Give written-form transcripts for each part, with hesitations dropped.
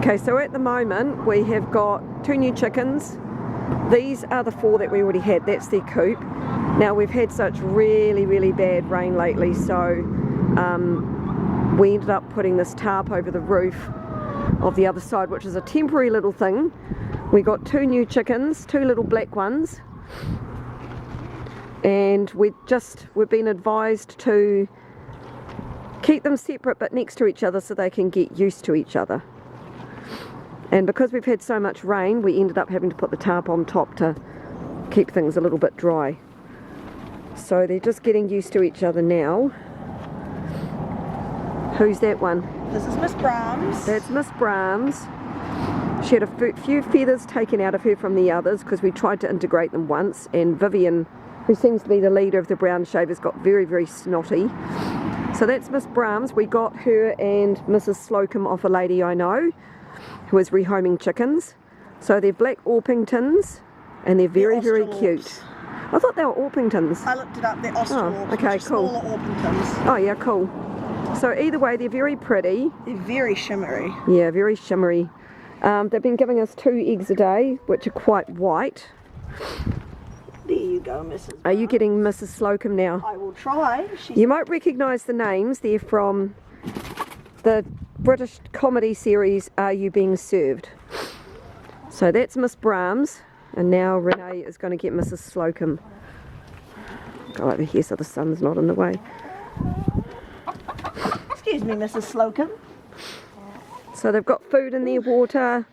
Okay, so at the moment we have got 2 new chickens. These are the 4 that we already had. That's their coop. Now we've had such really bad rain lately, so we ended up putting this tarp over the roof of the other side, which is a temporary little thing. We got 2 new chickens, 2 little black ones, and we've been advised to keep them separate but next to each other so they can get used to each other. And because we've had so much rain, we ended up having to put the tarp on top to keep things a little bit dry. So they're just getting used to each other now. Who's that one? This is Miss Brahms. That's Miss Brahms. She had a few feathers taken out of her from the others because we tried to integrate them once, and Vivian, who seems to be the leader of the brown shavers, got very snotty. So that's Miss Brahms. We got her and Mrs. Slocum off a lady I know who is rehoming chickens. So they're black Orpingtons and they're very cute. I thought they were Orpingtons. I looked it up, they're Australorps, okay, cool. smaller Orpingtons. Oh yeah, cool. So either way, they're very pretty. They're very shimmery. Yeah, very shimmery. They've been giving us 2 eggs a day, which are quite white. There you go, Mrs. Are you getting Mrs. Slocum now? I will try. You might recognise the names. They're from the British comedy series Are You Being Served? So that's Miss Brahms, and now Renee is going to get Mrs. Slocum. Go over here so the sun's not in the way. Excuse me, Mrs. Slocum. So they've got food in their water,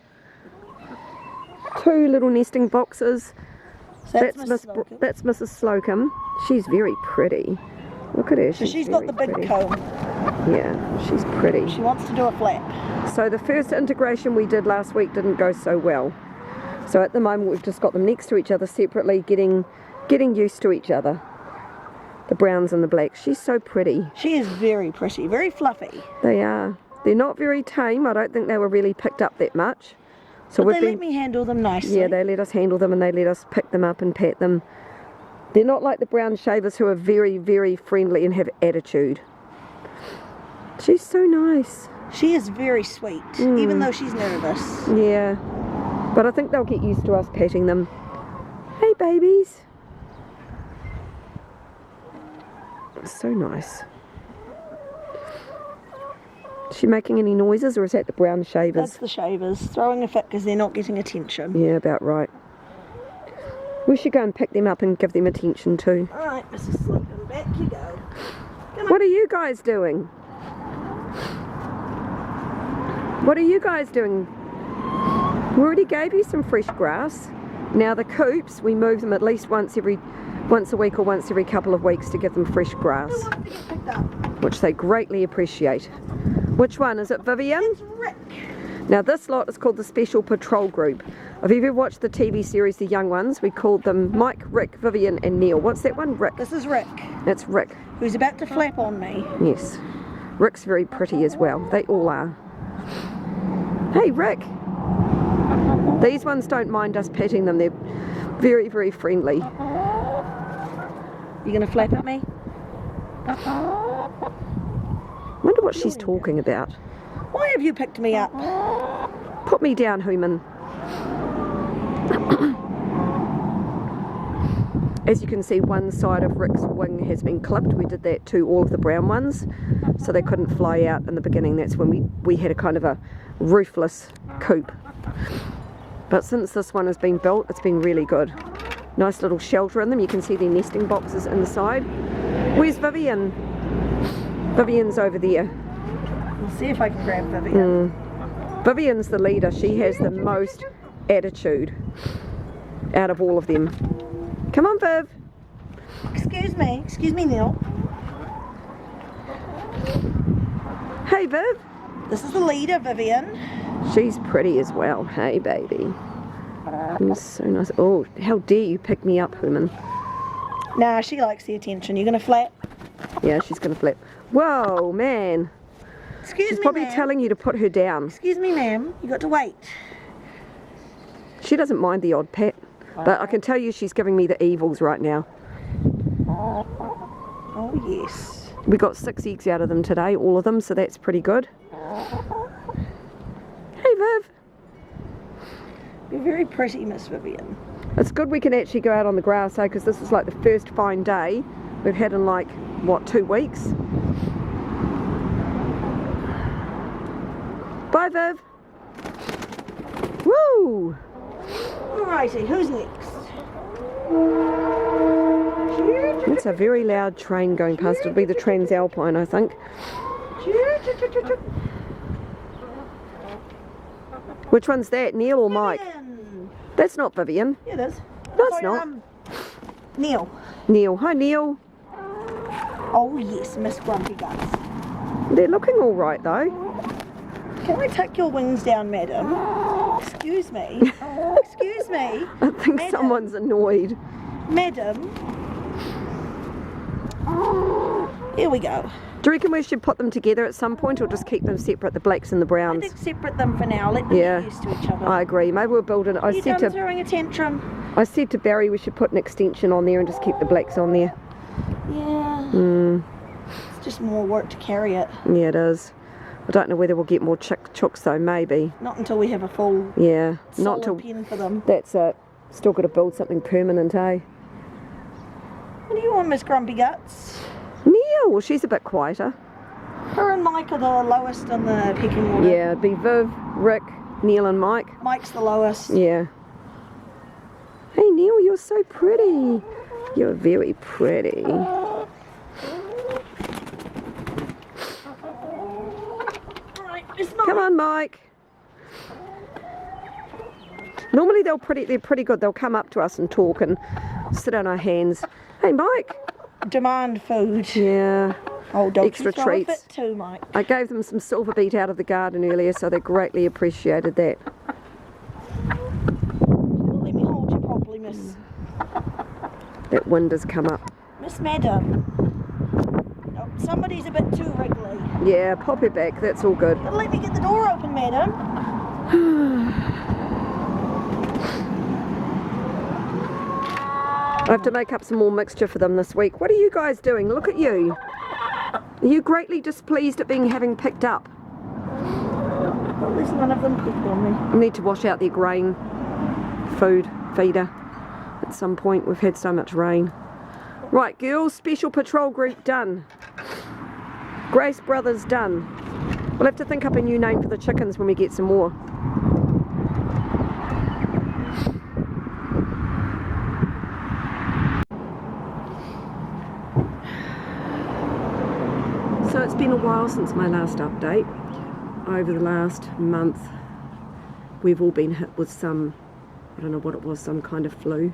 2 little nesting boxes. So that's Mrs. Slocum. She's very pretty. Look at her. So she's got the big comb. Yeah, she's pretty. She wants to do a flap. So the first integration we did last week didn't go so well. So at the moment we've just got them next to each other separately, getting used to each other. The browns and the blacks. She's so pretty. She is very pretty, very fluffy. They are. They're not very tame. I don't think they were really picked up that much. So but they let me handle them nicely. Yeah, they let us handle them and they let us pick them up and pat them. They're not like the brown shavers who are very friendly and have attitude. She's so nice. She is very sweet, even though she's nervous. Yeah, but I think they'll get used to us patting them. Hey babies. So nice. Is she making any noises, or is that the brown shavers? That's the shavers, throwing a fit because they're not getting attention. Yeah, about right. We should go and pick them up and give them attention too. Alright, Mrs. Slocum, back you go. What are you guys doing? What are you guys doing? We already gave you some fresh grass. Now the coops, we move them at least once a week or once every couple of weeks to give them fresh grass, which they greatly appreciate. Which one? Is it Vivian? It's Rick. Now this lot is called the Special Patrol Group. If you've ever watched the TV series The Young Ones, we called them Mike, Rick, Vivian and Neil. What's that one? Rick. This is Rick. That's Rick. Who's about to flap on me. Yes. Rick's very pretty as well. They all are. Hey Rick. These ones don't mind us petting them. They're very friendly. You gonna flap at me? Wonder what she's talking about. Why have you picked me up? Put me down, human. As you can see, one side of Rick's wing has been clipped. We did that to all of the brown ones, so they couldn't fly out in the beginning. That's when we had a kind of a roofless coop. But since this one has been built, it's been really good. Nice little shelter in them. You can see their nesting boxes inside. Where's Vivian? Vivian's over there. We'll see if I can grab Vivian. Vivian's the leader. She has the most attitude out of all of them. Come on, Viv. Excuse me, Neil. Hey, Viv. This is the leader, Vivian. She's pretty as well. Hey, baby. You're so nice. Oh, how dare you pick me up, human. Nah, she likes the attention. You gonna flap? Yeah, she's gonna flip. Whoa, man. Excuse She's me, probably ma'am. telling you to put her down. Excuse me, ma'am. You got to wait. She doesn't mind the odd pet, but I can tell you she's giving me the evils right now. Oh, yes. We got 6 eggs out of them today, all of them, so that's pretty good. Hey, Hey, Viv. You're very pretty, Miss Vivian. It's good we can actually go out on the grass, eh? Because this is like the first fine day we've had in like, what, 2 weeks? Bye, Viv. Woo! Alrighty, who's next? It's a very loud train going past. It'll be the Transalpine, I think. Which one's that, Neil or Mike? Vivian. That's not Vivian. Yeah, it is. No, it's Sorry, not. Neil. Neil. Hi, Neil. Oh yes, Miss Grumpy Guts. They're looking all right, though. Can I tuck your wings down, madam? Excuse me. Excuse me. I think Madam. someone's annoyed. Madam. Here we go. Do you reckon we should put them together at some point or just keep them separate, the blacks and the I browns? think separate them for now. Let them Yeah. get used to each other. I agree. Maybe we'll build it. You done throwing a tantrum? I said to Barry we should put an extension on there and just keep the blacks on there. Yeah. It's just more work to carry it. Yeah, it is. I don't know whether we'll get more chooks though, maybe. Not until we have a full Yeah, not solid till pen for them. that's it. Still got to build something permanent, eh? What do you want, Miss Grumpy Guts? Neil, well, she's a bit quieter. Her and Mike are the lowest in the pecking order. Yeah, it'd be Viv, Rick, Neil and Mike. Mike's the lowest. Yeah. Hey Neil, you're so pretty. You're very pretty. Right, it's not. Come on, Mike. Normally they're pretty good. They'll come up to us and talk and sit on our hands. Hey Mike. Demand food. Yeah. Oh, don't Extra you throw treats. a fit too, Mike. I gave them some silver beet out of the garden earlier, so they greatly appreciated that. Let me hold you properly, Miss. That wind has come up. Miss Madam. Oh, somebody's a bit too wriggly. Yeah, pop her back. That's all good. Let me get the door open, madam. I have to make up some more mixture for them this week. What are you guys doing? Look at you. Are you greatly displeased at having picked up? At least none of them picked on me. I need to wash out their grain food feeder at some point. We've had so much rain. Right, girls, special patrol group done. Grace Brothers done. We'll have to think up a new name for the chickens when we get some more. So it's been a while since my last update. Over the last month, we've all been hit with some, I don't know what it was, some kind of flu.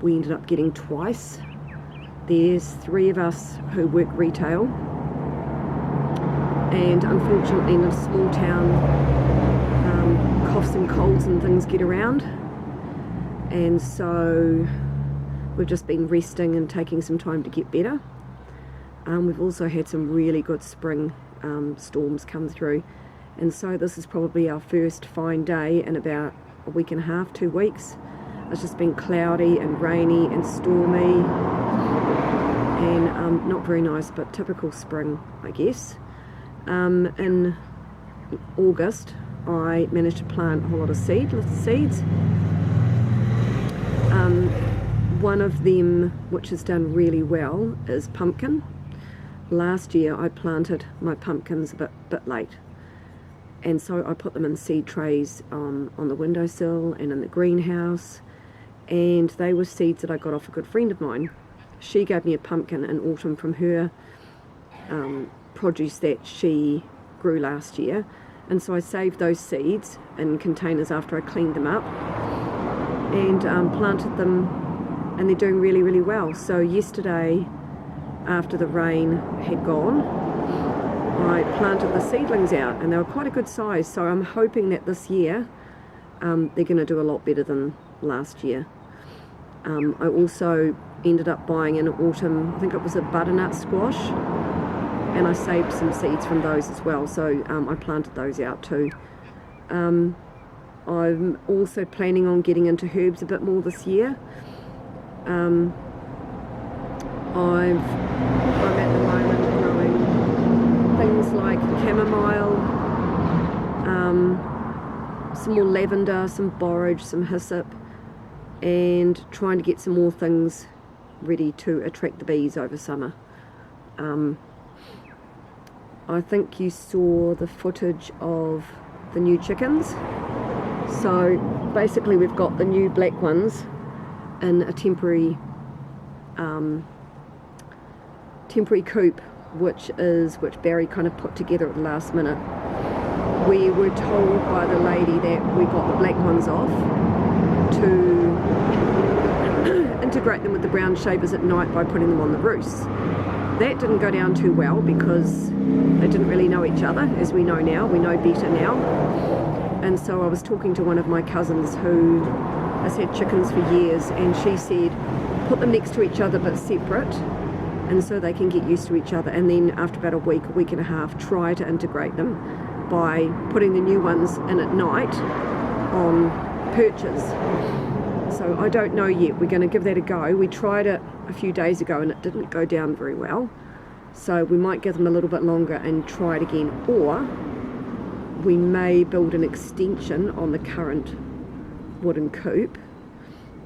We ended up getting twice. There's 3 of us who work retail, and unfortunately in a small town, coughs and colds and things get around, and so we've just been resting and taking some time to get better. We've also had some really good spring storms come through, and so this is probably our first fine day in about a week and a half, 2 weeks. It's just been cloudy and rainy and stormy and not very nice, but typical spring, I guess. In August I managed to plant a whole lot of seeds. One of them which has done really well is pumpkin. Last year I planted my pumpkins a bit late, and so I put them in seed trays on the windowsill and in the greenhouse, and they were seeds that I got off a good friend of mine. She gave me a pumpkin in autumn from her produce that she grew last year, and so I saved those seeds in containers after I cleaned them up and planted them, and they're doing really, really well. So yesterday, after the rain had gone, I planted the seedlings out, and they were quite a good size, so I'm hoping that this year they're going to do a lot better than last year. I also ended up buying in autumn, I think it was a butternut squash, and I saved some seeds from those as well, so I planted those out too. I'm also planning on getting into herbs a bit more this year. I'm at the moment growing things like chamomile, some more lavender, some borage, some hyssop, and trying to get some more things ready to attract the bees over summer. I think you saw the footage of the new chickens. So basically we've got the new black ones in a temporary coop, which Barry kind of put together at the last minute. We were told by the lady that we got the black ones off to integrate them with the brown shavers at night by putting them on the roosts. That didn't go down too well because they didn't really know each other, as we know now. We know better now. And so I was talking to one of my cousins who has had chickens for years, and she said put them next to each other but separate, and so they can get used to each other, and then after about a week and a half, try to integrate them by putting the new ones in at night on perches. So I don't know yet. We're going to give that a go. We tried it a few days ago and it didn't go down very well, so we might give them a little bit longer and try it again, or we may build an extension on the current wooden coop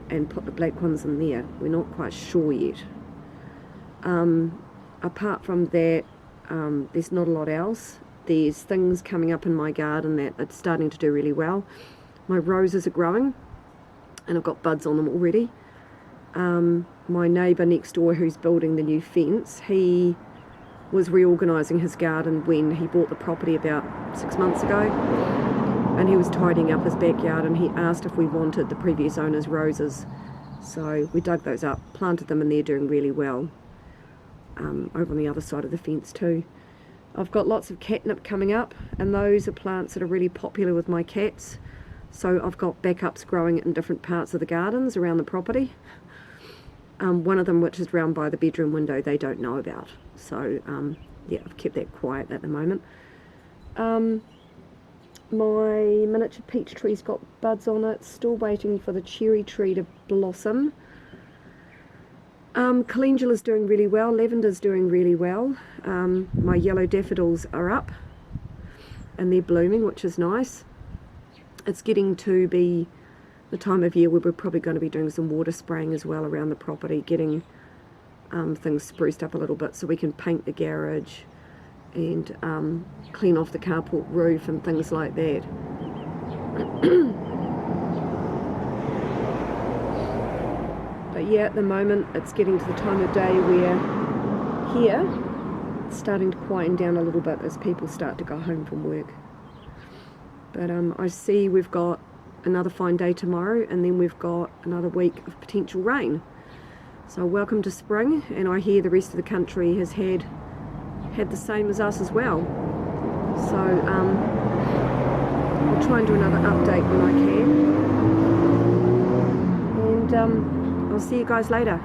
and put the black ones in there. We're not quite sure yet. Apart from that, there's not a lot else. There's things coming up in my garden that it's starting to do really well. My roses are growing and I've got buds on them already. My neighbour next door, who's building the new fence, he was reorganising his garden when he bought the property about 6 months ago, and he was tidying up his backyard, and he asked if we wanted the previous owner's roses. So we dug those up, planted them, and they're doing really well. Over on the other side of the fence too. I've got lots of catnip coming up, and those are plants that are really popular with my cats. So I've got backups growing in different parts of the gardens around the property. One of them, which is round by the bedroom window, they don't know about. So yeah, I've kept that quiet at the moment. My miniature peach tree's got buds on it, still waiting for the cherry tree to blossom. Calendula's doing really well, lavender's doing really well. My yellow daffodils are up and they're blooming, which is nice. It's getting to be the time of year where we're probably going to be doing some water spraying as well around the property, getting things spruced up a little bit so we can paint the garage and clean off the carport roof and things like that. But yeah, at the moment it's getting to the time of day where here it's starting to quieten down a little bit as people start to go home from work. But I see we've got another fine day tomorrow, and then we've got another week of potential rain. So welcome to spring, and I hear the rest of the country has had the same as us as well. So I'll try and do another update when I can, and I'll see you guys later.